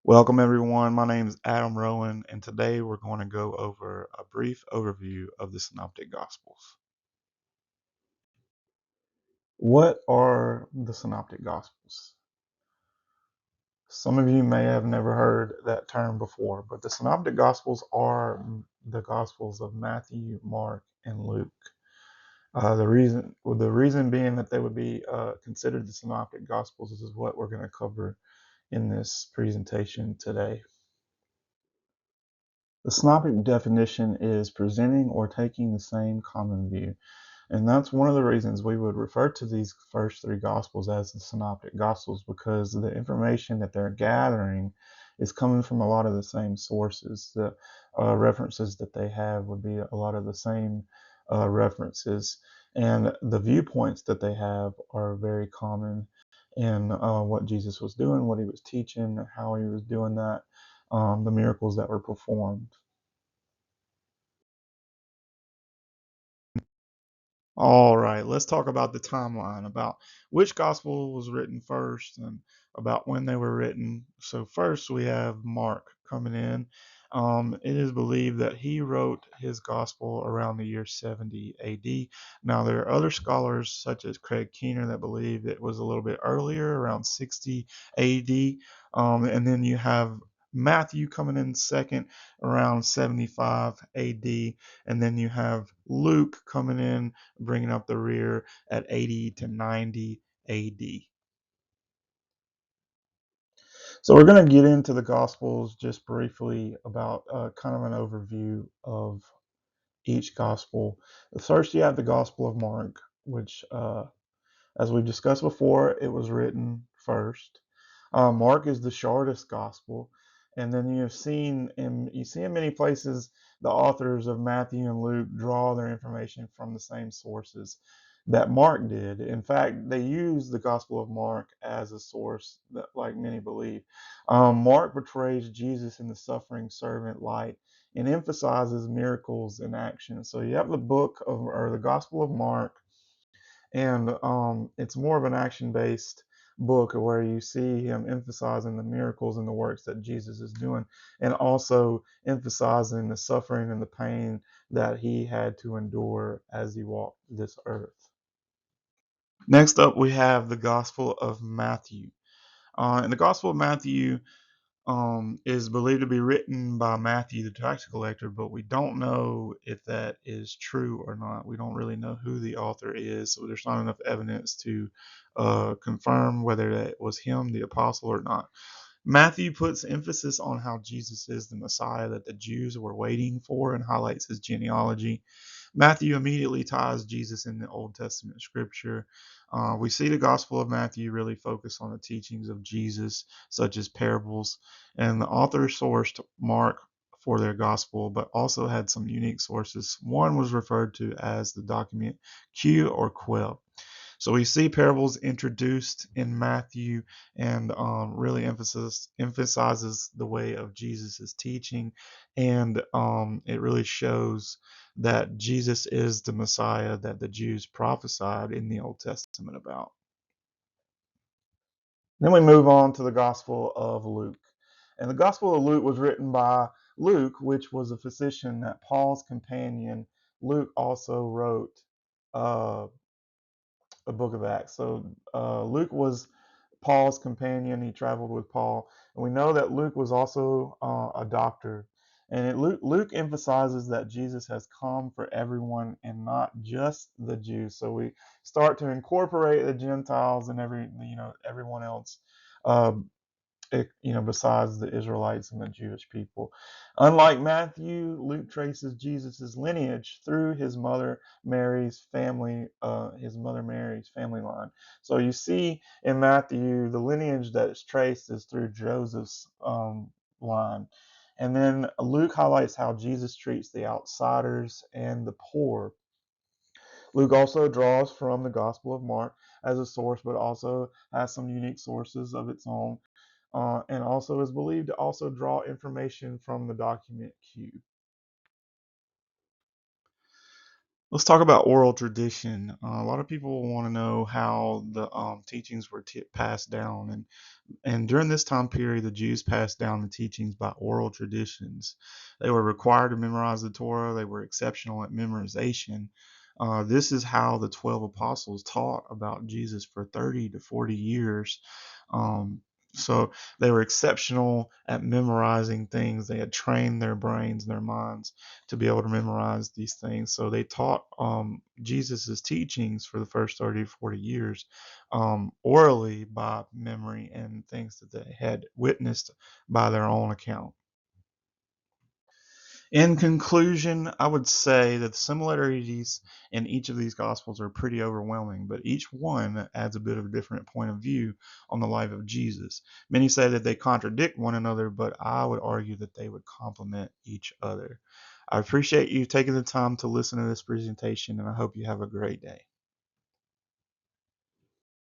Welcome, everyone. My name is Adam Rowan, and today we're going to go over a brief overview of the Synoptic Gospels. What are the Synoptic Gospels? Some of you may have never heard that term before, but the Synoptic Gospels are the Gospels of Matthew, Mark, and Luke. The reason being that they would be considered the Synoptic Gospels is what we're going to cover in this presentation today. The synoptic definition is presenting or taking the same common view. And that's one of the reasons we would refer to these first three gospels as the synoptic gospels, because the information that they're gathering is coming from a lot of the same sources. The references that they have would be a lot of the same references. And the viewpoints that they have are very common in what Jesus was doing, what he was teaching, how he was doing that, the miracles that were performed. All right, let's talk about the timeline, about which gospel was written first and about when they were written. So, first we have Mark coming in. It is believed that he wrote his gospel around the year 70 AD. Now, there are other scholars, such as Craig Keener, that believe it was a little bit earlier, around 60 AD. And then you have Matthew coming in second, around 75 AD. And then you have Luke coming in bringing up the rear at 80 to 90 AD. So we're going to get into the Gospels just briefly about kind of an overview of each Gospel. First, you have the Gospel of Mark, which, as we've discussed before, it was written first. Mark is the shortest Gospel, and then you see in many places the authors of Matthew and Luke draw their information from the same sources that Mark did. In fact, they use the Gospel of Mark as a source that, like many believe. Mark portrays Jesus in the suffering servant light and emphasizes miracles in action. So you have the book of, or the Gospel of Mark, and it's more of an action-based book where you see him emphasizing the miracles and the works that Jesus is doing, and also emphasizing the suffering and the pain that he had to endure as he walked this earth. Next up, we have the Gospel of Matthew. In the Gospel of Matthew, is believed to be written by Matthew, the tax collector, but we don't know if that is true or not. We don't really know who the author is, so there's not enough evidence to confirm whether that was him, the apostle, or not. Matthew puts emphasis on how Jesus is the Messiah that the Jews were waiting for and highlights his genealogy. Matthew immediately ties Jesus in the Old Testament scripture. We see the Gospel of Matthew really focus on the teachings of Jesus, such as parables, and the author sourced Mark for their gospel, but also had some unique sources. One was referred to as the document Q or Quill. So we see parables introduced in Matthew, and really emphasizes the way of Jesus' teaching, and it really shows that Jesus is the Messiah that the Jews prophesied in the Old Testament about. Then we move on to the Gospel of Luke. And the Gospel of Luke was written by Luke, which was a physician that Paul's companion. Luke also wrote uh, the book of Acts. So Luke was Paul's companion. He traveled with Paul. And we know that Luke was also a doctor. And Luke emphasizes that Jesus has come for everyone and not just the Jews. So we start to incorporate the Gentiles and everyone else, uh, besides the Israelites and the Jewish people. Unlike Matthew, Luke traces Jesus' lineage through his mother Mary's family line. So you see in Matthew, the lineage that is traced is through Joseph's line. And then Luke highlights how Jesus treats the outsiders and the poor. Luke also draws from the Gospel of Mark as a source, but also has some unique sources of its own, and also is believed to also draw information from the document Q. Let's talk about oral tradition. A lot of people want to know how the teachings were passed down, and during this time period, the Jews passed down the teachings by oral traditions. They were required to memorize the Torah. They were exceptional at memorization. This is how the 12 apostles taught about Jesus for 30 to 40 years. Um, so they were exceptional at memorizing things. They had trained their brains and their minds to be able to memorize these things. So they taught Jesus's teachings for the first 30 to 40 years orally by memory and things that they had witnessed by their own account. In conclusion, I would say that the similarities in each of these gospels are pretty overwhelming, but each one adds a bit of a different point of view on the life of Jesus. Many say that they contradict one another, but I would argue that they would complement each other. I appreciate you taking the time to listen to this presentation, and I hope you have a great day.